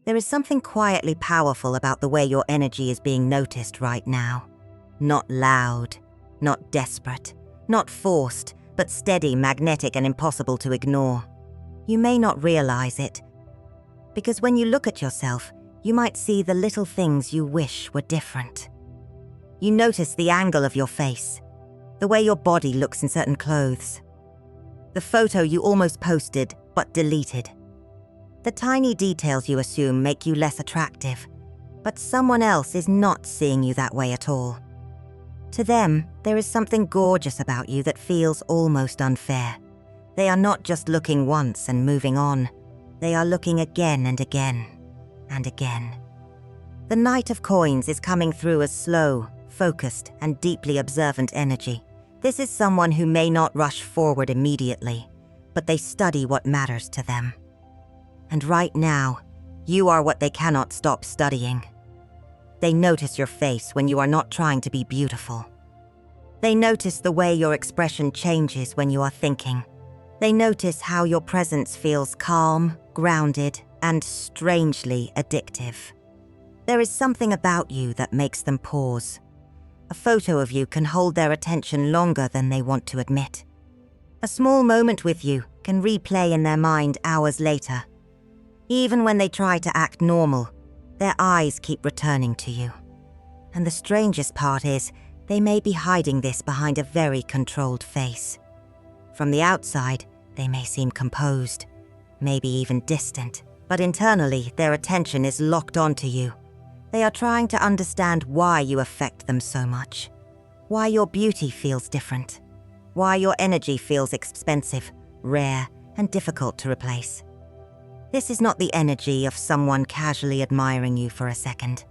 There is something quietly powerful about the way your energy is being noticed right now. Not loud, not desperate, not forced, but steady, magnetic, and impossible to ignore. You may not realize it, because when you look at yourself, you might see the little things you wish were different. You notice the angle of your face, the way your body looks in certain clothes, the photo you almost posted but deleted. The tiny details you assume make you less attractive, but someone else is not seeing you that way at all. To them, there is something gorgeous about you that feels almost unfair. They are not just looking once and moving on. They are looking again and again and again. The Knight of Coins is coming through as slow, focused, and deeply observant energy. This is someone who may not rush forward immediately, but they study what matters to them. And right now, you are what they cannot stop studying. They notice your face when you are not trying to be beautiful. They notice the way your expression changes when you are thinking. They notice how your presence feels calm, grounded, and strangely addictive. There is something about you that makes them pause. A photo of you can hold their attention longer than they want to admit. A small moment with you can replay in their mind hours later. Even when they try to act normal, their eyes keep returning to you. And the strangest part is, they may be hiding this behind a very controlled face. From the outside, they may seem composed, maybe even distant, but internally, their attention is locked onto you. They are trying to understand why you affect them so much, why your beauty feels different, why your energy feels expensive, rare, and difficult to replace. This is not the energy of someone casually admiring you for a second.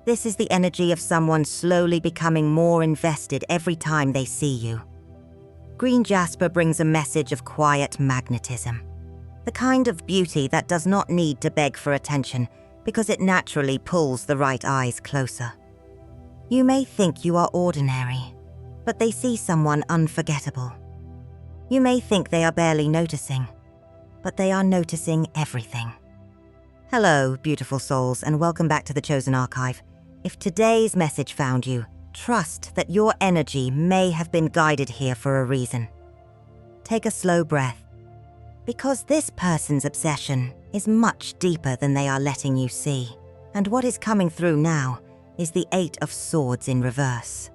This is the energy of someone slowly becoming more invested every time they see you. Green jasper brings a message of quiet magnetism, the kind of beauty that does not need to beg for attention because it naturally pulls the right eyes closer. You may think you are ordinary, but they see someone unforgettable. You may think they are barely noticing, but they are noticing everything. Hello, beautiful souls, and welcome back to the Chosen Archive. If today's message found you, trust that your energy may have been guided here for a reason. Take a slow breath, because this person's obsession is much deeper than they are letting you see. And what is coming through now is the 8 of Swords in reverse.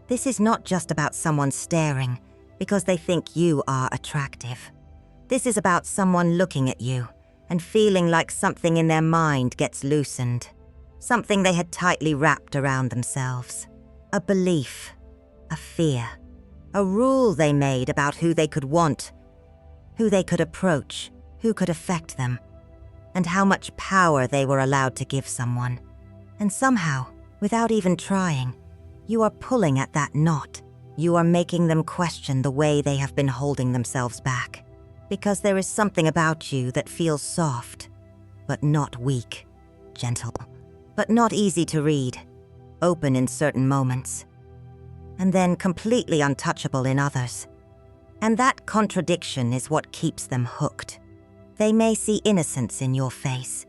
This is not just about someone staring because they think you are attractive. This is about someone looking at you and feeling like something in their mind gets loosened, something they had tightly wrapped around themselves. A belief, a fear, a rule they made about who they could want, who they could approach, who could affect them, and how much power they were allowed to give someone. And somehow, without even trying, you are pulling at that knot. You are making them question the way they have been holding themselves back. Because there is something about you that feels soft, but not weak, gentle, but not easy to read, open in certain moments, and then completely untouchable in others. And that contradiction is what keeps them hooked. They may see innocence in your face,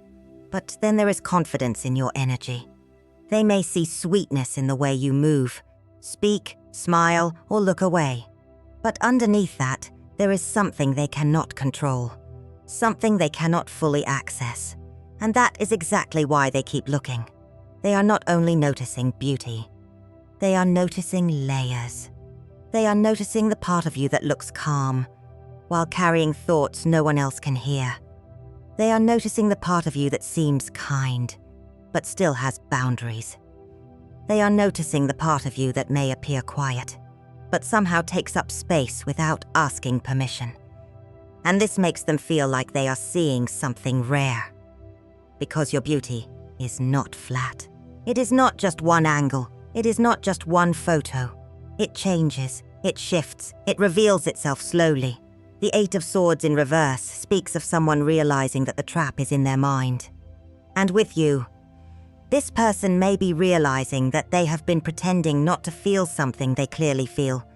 but then there is confidence in your energy. They may see sweetness in the way you move, speak, smile, or look away. But underneath that, there is something they cannot control, something they cannot fully access. And that is exactly why they keep looking. They are not only noticing beauty, they are noticing layers. They are noticing the part of you that looks calm, while carrying thoughts no one else can hear. They are noticing the part of you that seems kind, but still has boundaries. They are noticing the part of you that may appear quiet, but somehow takes up space without asking permission. And this makes them feel like they are seeing something rare. Because your beauty is not flat. It is not just one angle. It is not just one photo. It changes, it shifts, it reveals itself slowly. The 8 of Swords in reverse speaks of someone realizing that the trap is in their mind. And with you, this person may be realizing that they have been pretending not to feel something they clearly feel.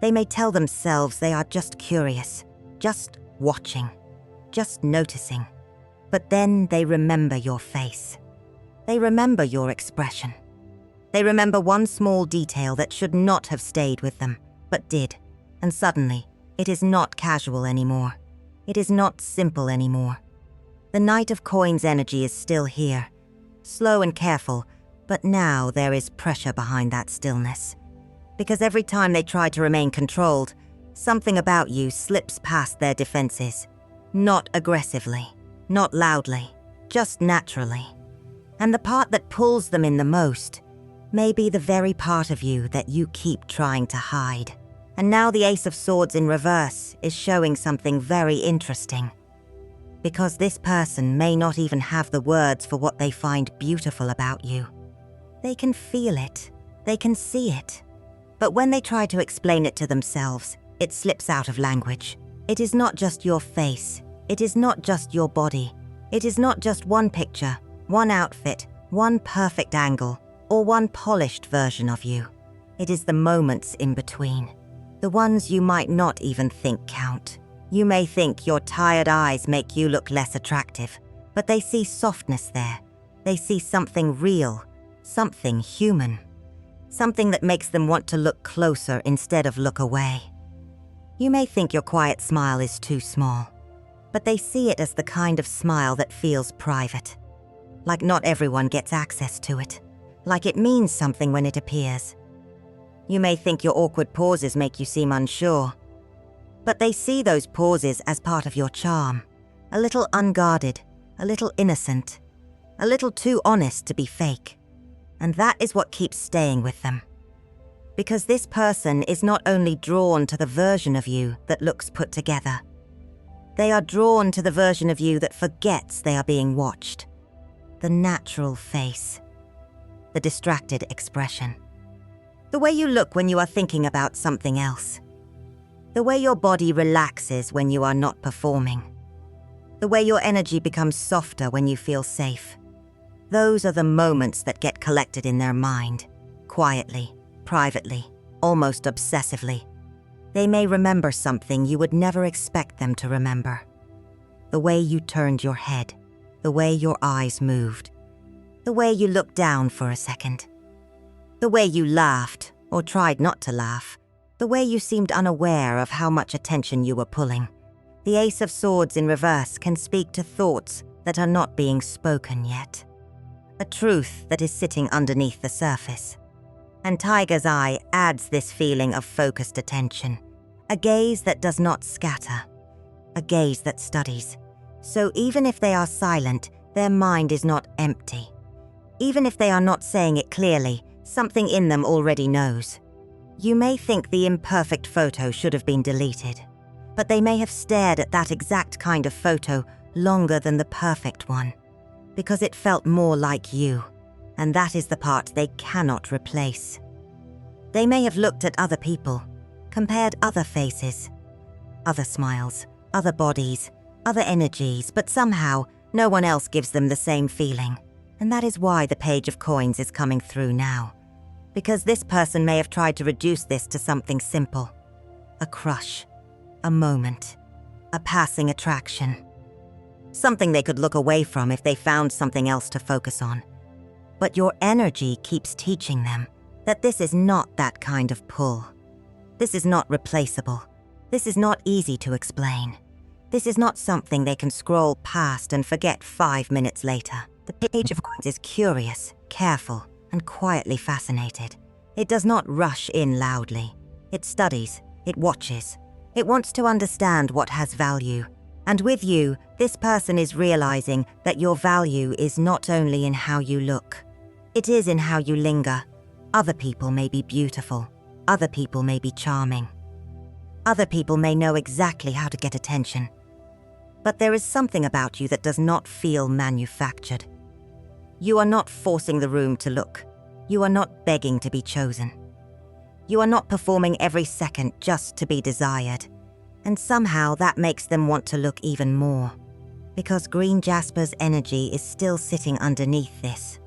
They may tell themselves they are just curious, just watching, just noticing. But then they remember your face. They remember your expression. They remember one small detail that should not have stayed with them, but did. And suddenly, it is not casual anymore. It is not simple anymore. The Knight of Coins energy is still here, slow and careful, but now there is pressure behind that stillness. Because every time they try to remain controlled, something about you slips past their defenses. Not aggressively, not loudly, just naturally. And the part that pulls them in the most may be the very part of you that you keep trying to hide. And now the Ace of Swords in reverse is showing something very interesting. Because this person may not even have the words for what they find beautiful about you. They can feel it, they can see it. But when they try to explain it to themselves, it slips out of language. It is not just your face, it is not just your body. It is not just one picture, one outfit, one perfect angle, or one polished version of you. It is the moments in between. The ones you might not even think count. You may think your tired eyes make you look less attractive, but they see softness there. They see something real, something human. Something that makes them want to look closer instead of look away. You may think your quiet smile is too small, but they see it as the kind of smile that feels private. Like not everyone gets access to it. Like it means something when it appears. You may think your awkward pauses make you seem unsure, but they see those pauses as part of your charm. A little unguarded, a little innocent, a little too honest to be fake. And that is what keeps staying with them. Because this person is not only drawn to the version of you that looks put together. They are drawn to the version of you that forgets they are being watched. The natural face. The distracted expression. The way you look when you are thinking about something else. The way your body relaxes when you are not performing. The way your energy becomes softer when you feel safe. Those are the moments that get collected in their mind, quietly, privately, almost obsessively. They may remember something you would never expect them to remember. The way you turned your head, the way your eyes moved, the way you looked down for a second. The way you laughed, or tried not to laugh. The way you seemed unaware of how much attention you were pulling. The Ace of Swords in reverse can speak to thoughts that are not being spoken yet. A truth that is sitting underneath the surface. And Tiger's Eye adds this feeling of focused attention. A gaze that does not scatter. A gaze that studies. So even if they are silent, their mind is not empty. Even if they are not saying it clearly, something in them already knows. You may think the imperfect photo should have been deleted, but they may have stared at that exact kind of photo longer than the perfect one, because it felt more like you, and that is the part they cannot replace. They may have looked at other people, compared other faces, other smiles, other bodies, other energies, but somehow no one else gives them the same feeling. And that is why the Page of Coins is coming through now. Because this person may have tried to reduce this to something simple. A crush, a moment, a passing attraction. Something they could look away from if they found something else to focus on. But your energy keeps teaching them that this is not that kind of pull. This is not replaceable. This is not easy to explain. This is not something they can scroll past and forget 5 minutes later. The Page of Coins is curious, careful, and quietly fascinated. It does not rush in loudly. It studies, it watches. It wants to understand what has value. And with you, this person is realizing that your value is not only in how you look. It is in how you linger. Other people may be beautiful. Other people may be charming. Other people may know exactly how to get attention. But there is something about you that does not feel manufactured. You are not forcing the room to look. You are not begging to be chosen. You are not performing every second just to be desired. And somehow that makes them want to look even more. Because green jasper's energy is still sitting underneath this.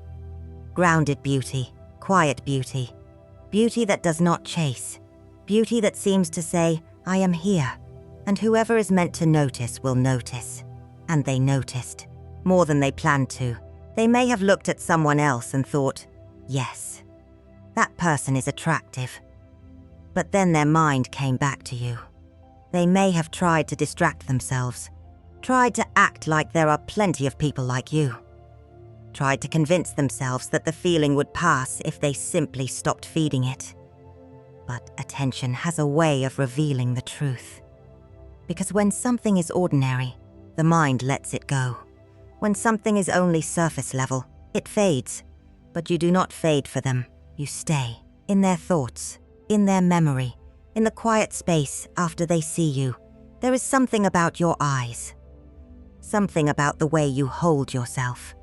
Grounded beauty, quiet beauty. Beauty that does not chase. Beauty that seems to say, I am here. And whoever is meant to notice will notice. And they noticed. more than they planned to. They may have looked at someone else and thought, yes, that person is attractive. But then their mind came back to you. They may have tried to distract themselves, tried to act like there are plenty of people like you, tried to convince themselves that the feeling would pass if they simply stopped feeding it. But attention has a way of revealing the truth. Because when something is ordinary, the mind lets it go. When something is only surface level, it fades. But you do not fade for them. You stay in their thoughts, in their memory, in the quiet space after they see you. There is something about your eyes. Something about the way you hold yourself.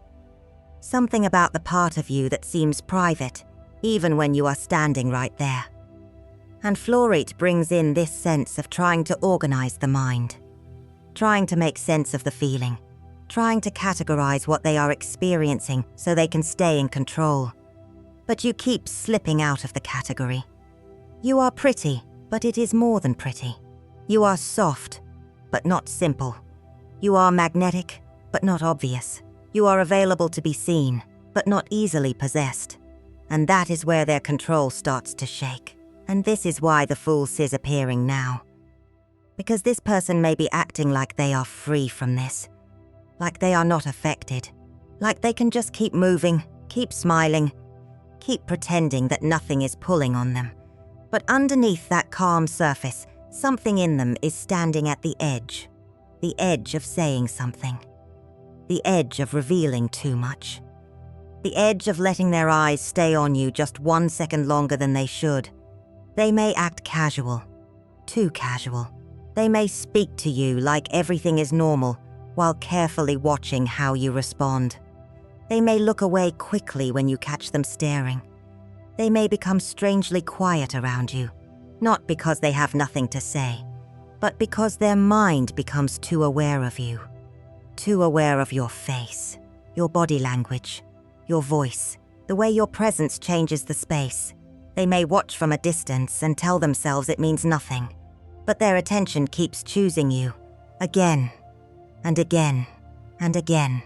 Something about the part of you that seems private, even when you are standing right there. And Fluorite brings in this sense of trying to organize the mind, trying to make sense of the feeling, trying to categorize what they are experiencing so they can stay in control. But you keep slipping out of the category. You are pretty, but it is more than pretty. You are soft, but not simple. You are magnetic, but not obvious. You are available to be seen, but not easily possessed. And that is where their control starts to shake. And this is why the Fool is appearing now. Because this person may be acting like they are free from this. Like they are not affected. Like they can just keep moving, keep smiling, keep pretending that nothing is pulling on them. But underneath that calm surface, something in them is standing at the edge of saying something. The edge of revealing too much. The edge of letting their eyes stay on you just 1 second longer than they should. They may act casual, too casual. They may speak to you like everything is normal, while carefully watching how you respond. They may look away quickly when you catch them staring. They may become strangely quiet around you, not because they have nothing to say, but because their mind becomes too aware of you. Too aware of your face, your body language, your voice, the way your presence changes the space. They may watch from a distance and tell themselves it means nothing, but their attention keeps choosing you, again, and again, and again.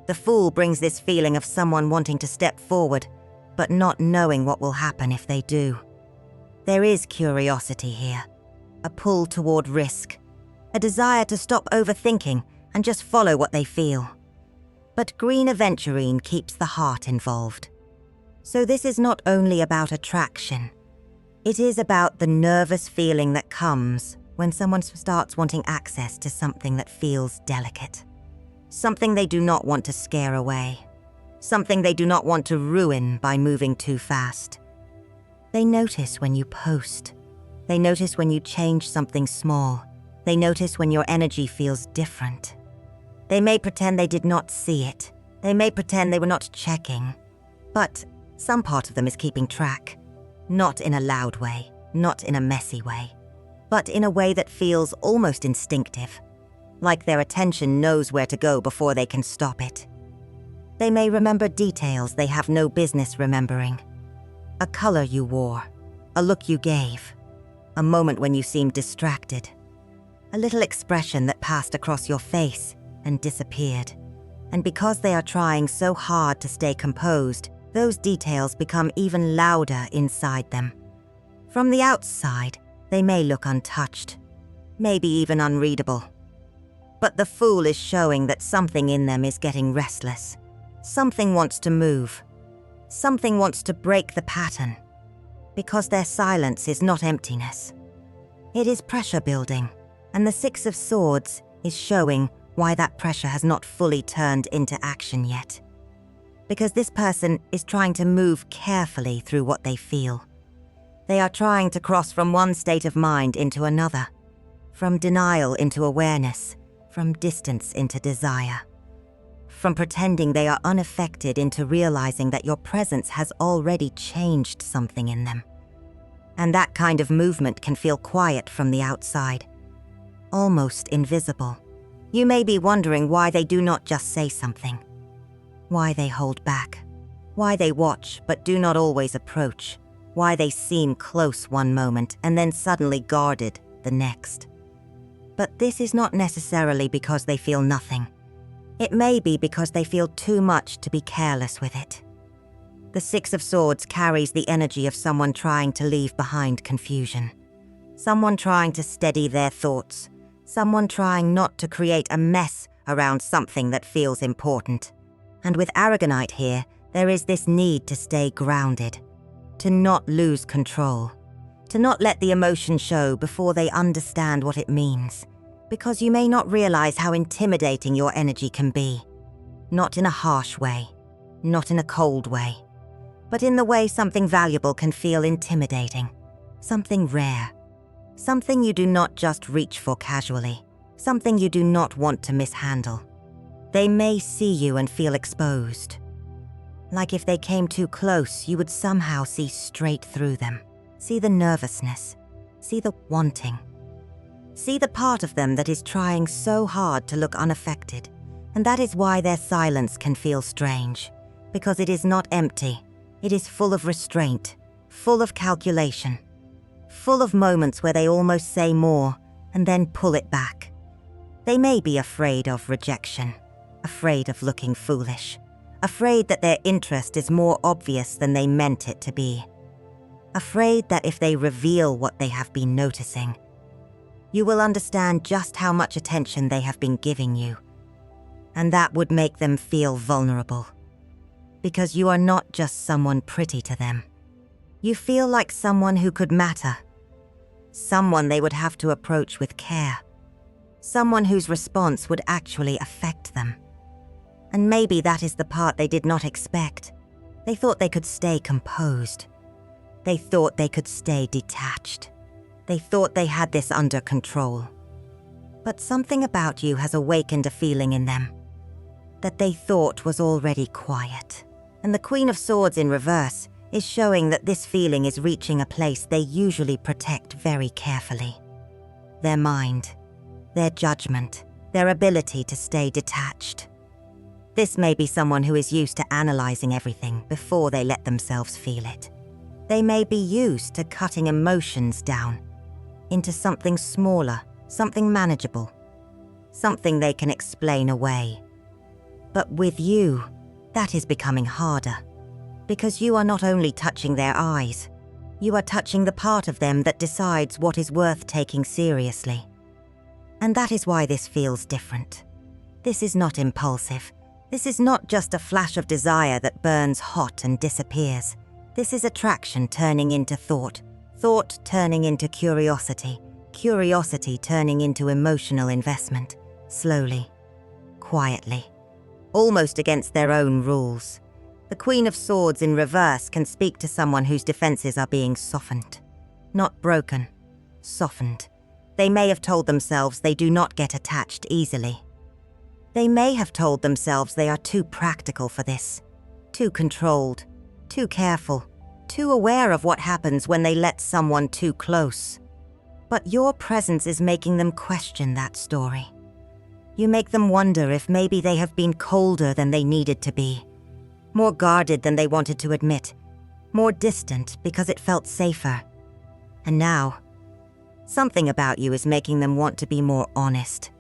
The Fool brings this feeling of someone wanting to step forward, but not knowing what will happen if they do. There is curiosity here, a pull toward risk, a desire to stop overthinking and just follow what they feel. But green aventurine keeps the heart involved. So this is not only about attraction. It is about the nervous feeling that comes when someone starts wanting access to something that feels delicate. Something they do not want to scare away. Something they do not want to ruin by moving too fast. They notice when you post. They notice when you change something small. They notice when your energy feels different. They may pretend they did not see it. They may pretend they were not checking. But some part of them is keeping track. Not in a loud way, not in a messy way, but in a way that feels almost instinctive. Like their attention knows where to go before they can stop it. They may remember details they have no business remembering. A color you wore, a look you gave, a moment when you seemed distracted, a little expression that passed across your face and disappeared. And because they are trying so hard to stay composed, those details become even louder inside them. From the outside, they may look untouched, maybe even unreadable. But the Fool is showing that something in them is getting restless. Something wants to move. Something wants to break the pattern. Because their silence is not emptiness. It is pressure building, and the Six of Swords is showing why that pressure has not fully turned into action yet. Because this person is trying to move carefully through what they feel. They are trying to cross from one state of mind into another, from denial into awareness, from distance into desire, from pretending they are unaffected into realizing that your presence has already changed something in them. And that kind of movement can feel quiet from the outside, almost invisible. You may be wondering why they do not just say something, why they hold back, why they watch but do not always approach, why they seem close one moment and then suddenly guarded the next. But this is not necessarily because they feel nothing. It may be because they feel too much to be careless with it. The Six of Swords carries the energy of someone trying to leave behind confusion. Someone trying to steady their thoughts. Someone trying not to create a mess around something that feels important. And with Aragonite here, there is this need to stay grounded, to not lose control, to not let the emotion show before they understand what it means, because you may not realize how intimidating your energy can be. Not in a harsh way, not in a cold way, but in the way something valuable can feel intimidating, something rare, something you do not just reach for casually, something you do not want to mishandle. They may see you and feel exposed. Like if they came too close, you would somehow see straight through them. See the nervousness. See the wanting. See the part of them that is trying so hard to look unaffected. And that is why their silence can feel strange. Because it is not empty. It is full of restraint, full of calculation, full of moments where they almost say more and then pull it back. They may be afraid of rejection, afraid of looking foolish, afraid that their interest is more obvious than they meant it to be, afraid that if they reveal what they have been noticing, you will understand just how much attention they have been giving you, and that would make them feel vulnerable. Because you are not just someone pretty to them. You feel like someone who could matter, someone they would have to approach with care, someone whose response would actually affect them. And maybe that is the part they did not expect. They thought they could stay composed. They thought they could stay detached. They thought they had this under control. But something about you has awakened a feeling in them that they thought was already quiet. And the Queen of Swords in reverse is showing that this feeling is reaching a place they usually protect very carefully. Their mind, their judgment, their ability to stay detached. This may be someone who is used to analyzing everything before they let themselves feel it. They may be used to cutting emotions down into something smaller, something manageable, something they can explain away. But with you, that is becoming harder, because you are not only touching their eyes, you are touching the part of them that decides what is worth taking seriously. And that is why this feels different. This is not impulsive. This is not just a flash of desire that burns hot and disappears. This is attraction turning into thought, thought turning into curiosity, curiosity turning into emotional investment, slowly, quietly, almost against their own rules. The Queen of Swords in reverse can speak to someone whose defenses are being softened. Not broken, softened. They may have told themselves they do not get attached easily. They may have told themselves they are too practical for this, too controlled, too careful, too aware of what happens when they let someone too close. But your presence is making them question that story. You make them wonder if maybe they have been colder than they needed to be, more guarded than they wanted to admit, more distant because it felt safer. And now, something about you is making them want to be more honest,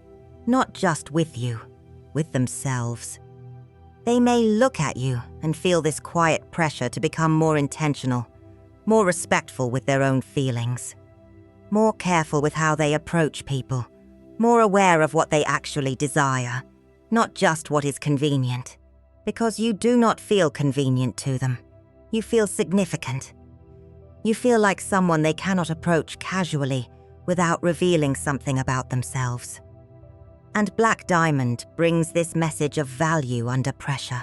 not just with you, with themselves. They may look at you and feel this quiet pressure to become more intentional, more respectful with their own feelings, more careful with how they approach people, more aware of what they actually desire, not just what is convenient. Because you do not feel convenient to them. You feel significant. You feel like someone they cannot approach casually without revealing something about themselves. And Black Diamond brings this message of value under pressure.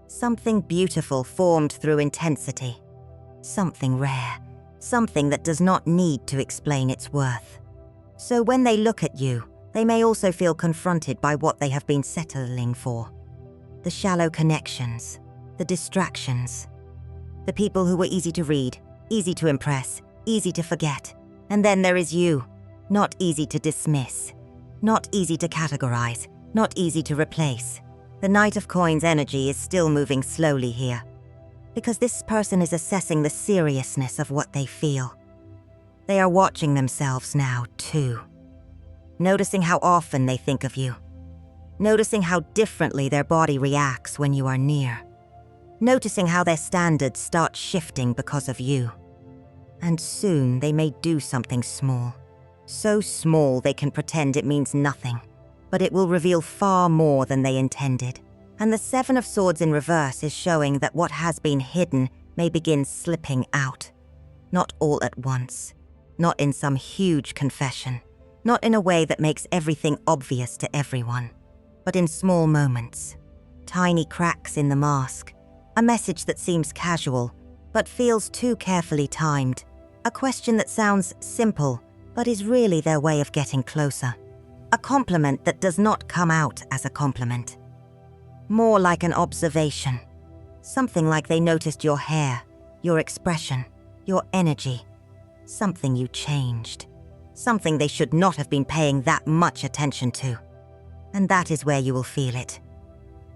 Something beautiful formed through intensity. Something rare. Something that does not need to explain its worth. So when they look at you, they may also feel confronted by what they have been settling for. The shallow connections, the distractions, the people who were easy to read, easy to impress, easy to forget. And then there is you, not easy to dismiss, not easy to categorize, not easy to replace. The Knight of Coins energy is still moving slowly here, because this person is assessing the seriousness of what they feel. They are watching themselves now, too, noticing how often they think of you, noticing how differently their body reacts when you are near, noticing how their standards start shifting because of you. And soon they may do something small, so small they can pretend it means nothing, but it will reveal far more than they intended. And the Seven of Swords in reverse is showing that what has been hidden may begin slipping out. Not all at once, not in some huge confession, not in a way that makes everything obvious to everyone, but in small moments, tiny cracks in the mask, a message that seems casual, but feels too carefully timed, a question that sounds simple, but is really their way of getting closer, a compliment that does not come out as a compliment. More like an observation, something like they noticed your hair, your expression, your energy, something you changed, something they should not have been paying that much attention to. And that is where you will feel it,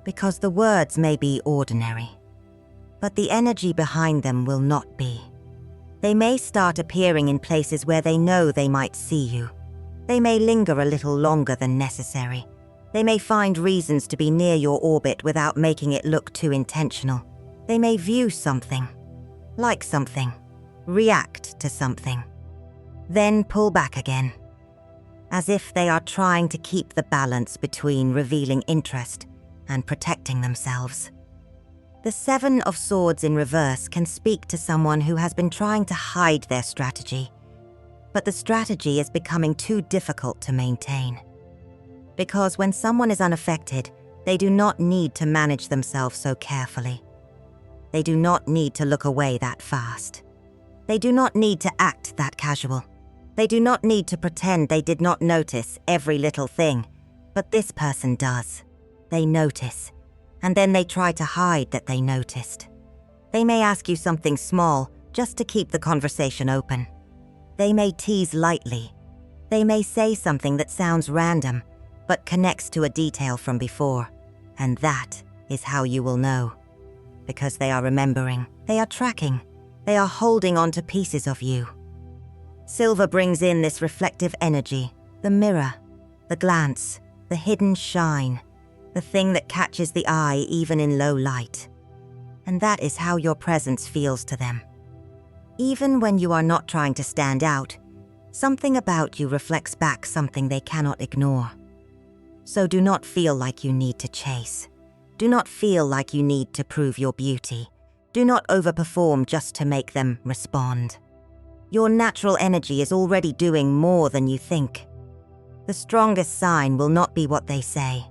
because the words may be ordinary, but the energy behind them will not be. They may start appearing in places where they know they might see you. They may linger a little longer than necessary. They may find reasons to be near your orbit without making it look too intentional. They may view something, like something, react to something, then pull back again, as if they are trying to keep the balance between revealing interest and protecting themselves. The Seven of Swords in reverse can speak to someone who has been trying to hide their strategy, but the strategy is becoming too difficult to maintain. Because when someone is unaffected, they do not need to manage themselves so carefully. They do not need to look away that fast. They do not need to act that casual. They do not need to pretend they did not notice every little thing, but this person does. They notice, and then they try to hide that they noticed. They may ask you something small just to keep the conversation open. They may tease lightly. They may say something that sounds random, but connects to a detail from before, and that is how you will know. Because they are remembering, they are tracking, they are holding on to pieces of you. Silver brings in this reflective energy, the mirror, the glance, the hidden shine, the thing that catches the eye even in low light. And that is how your presence feels to them. Even when you are not trying to stand out, something about you reflects back something they cannot ignore. So do not feel like you need to chase. Do not feel like you need to prove your beauty. Do not overperform just to make them respond. Your natural energy is already doing more than you think. The strongest sign will not be what they say.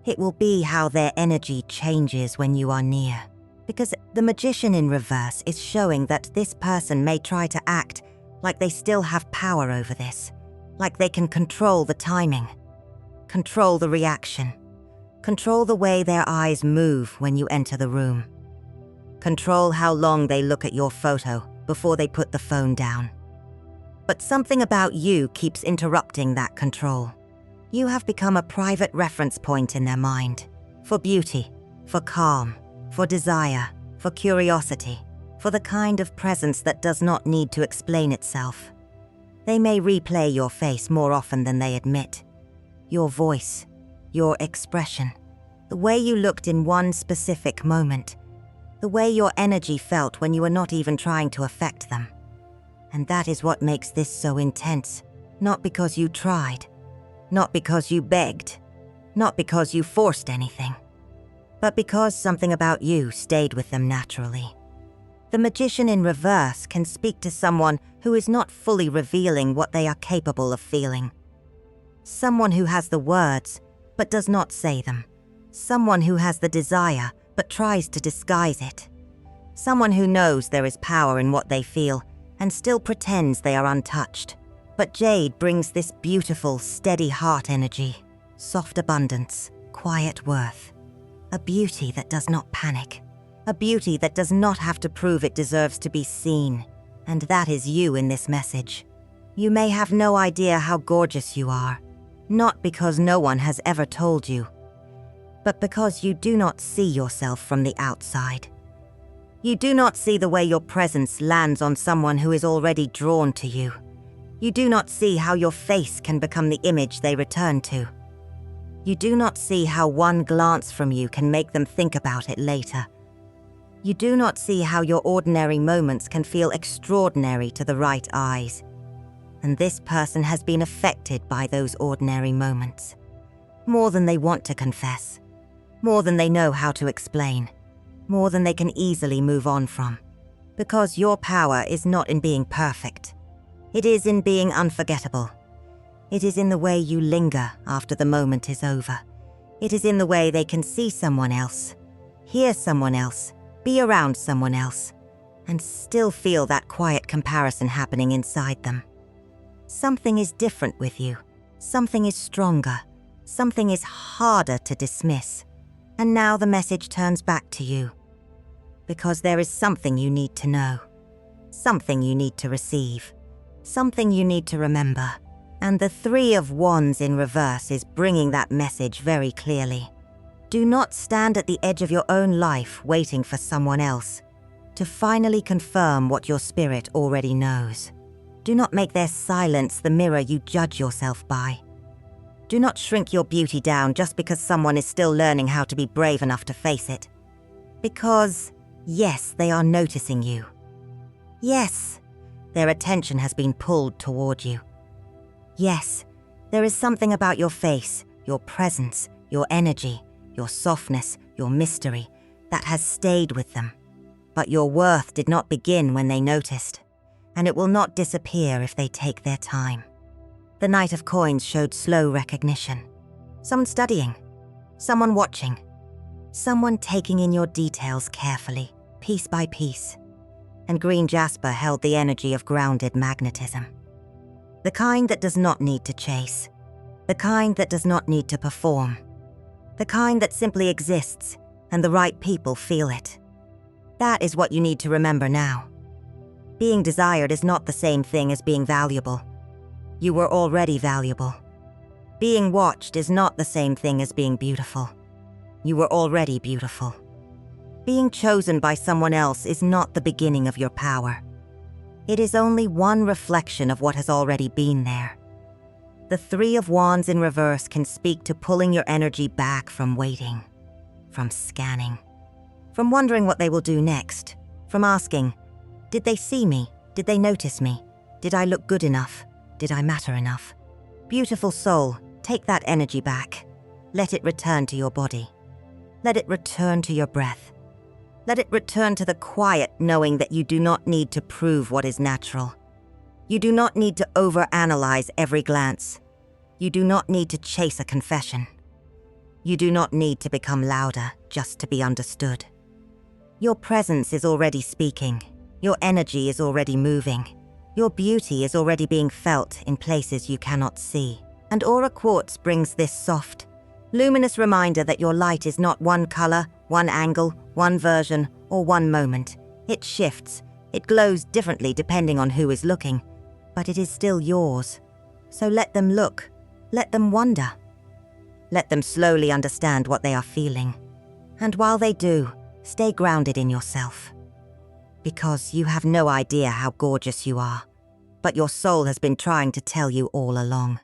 It will be how their energy changes when you are near. Because the Magician in reverse is showing that this person may try to act like they still have power over this, like they can control the timing, control the reaction, control the way their eyes move when you enter the room, control how long they look at your photo before they put the phone down. But something about you keeps interrupting that control. You have become a private reference point in their mind, for beauty, for calm, for desire, for curiosity, for the kind of presence that does not need to explain itself. They may replay your face more often than they admit. Your voice, your expression, the way you looked in one specific moment, the way your energy felt when you were not even trying to affect them. And that is what makes this so intense, not because you tried, not because you begged, not because you forced anything, but because something about you stayed with them naturally. The Magician in reverse can speak to someone who is not fully revealing what they are capable of feeling. Someone who has the words, but does not say them. Someone who has the desire, but tries to disguise it. Someone who knows there is power in what they feel, and still pretends they are untouched. But Jade brings this beautiful, steady heart energy, soft abundance, quiet worth. A beauty that does not panic. A beauty that does not have to prove it deserves to be seen. And that is you in this message. You may have no idea how gorgeous you are, not because no one has ever told you, but because you do not see yourself from the outside. You do not see the way your presence lands on someone who is already drawn to you. You do not see how your face can become the image they return to. You do not see how one glance from you can make them think about it later. You do not see how your ordinary moments can feel extraordinary to the right eyes. And this person has been affected by those ordinary moments. More than they want to confess. More than they know how to explain. More than they can easily move on from. Because your power is not in being perfect. It is in being unforgettable. It is in the way you linger after the moment is over. It is in the way they can see someone else, hear someone else, be around someone else, and still feel that quiet comparison happening inside them. Something is different with you. Something is stronger. Something is harder to dismiss. And now the message turns back to you. Because there is something you need to know. Something you need to receive. Something you need to remember. And the Three of Wands in reverse is bringing that message very clearly. Do not stand at the edge of your own life waiting for someone else to finally confirm what your spirit already knows. Do not make their silence the mirror you judge yourself by. Do not shrink your beauty down just because someone is still learning how to be brave enough to face it. Because, yes, they are noticing you. Yes, their attention has been pulled toward you. Yes, there is something about your face, your presence, your energy, your softness, your mystery, that has stayed with them. But your worth did not begin when they noticed, and it will not disappear if they take their time. The Knight of Coins showed slow recognition. Someone studying, someone watching, someone taking in your details carefully, piece by piece. And green jasper held the energy of grounded magnetism. The kind that does not need to chase. The kind that does not need to perform. The kind that simply exists, and the right people feel it. That is what you need to remember now. Being desired is not the same thing as being valuable. You were already valuable. Being watched is not the same thing as being beautiful. You were already beautiful. Being chosen by someone else is not the beginning of your power. It is only one reflection of what has already been there. The Three of Wands in reverse can speak to pulling your energy back from waiting, from scanning, from wondering what they will do next, from asking, did they see me? Did they notice me? Did I look good enough? Did I matter enough? Beautiful soul, take that energy back. Let it return to your body. Let it return to your breath. Let it return to the quiet knowing that you do not need to prove what is natural. You do not need to overanalyze every glance. You do not need to chase a confession. You do not need to become louder just to be understood. Your presence is already speaking. Your energy is already moving. Your beauty is already being felt in places you cannot see. And Aura Quartz brings this soft, luminous reminder that your light is not one color, one angle, one version, or one moment. It shifts. It glows differently depending on who is looking. But it is still yours. So let them look. Let them wonder. Let them slowly understand what they are feeling. And while they do, stay grounded in yourself. Because you have no idea how gorgeous you are. But your soul has been trying to tell you all along.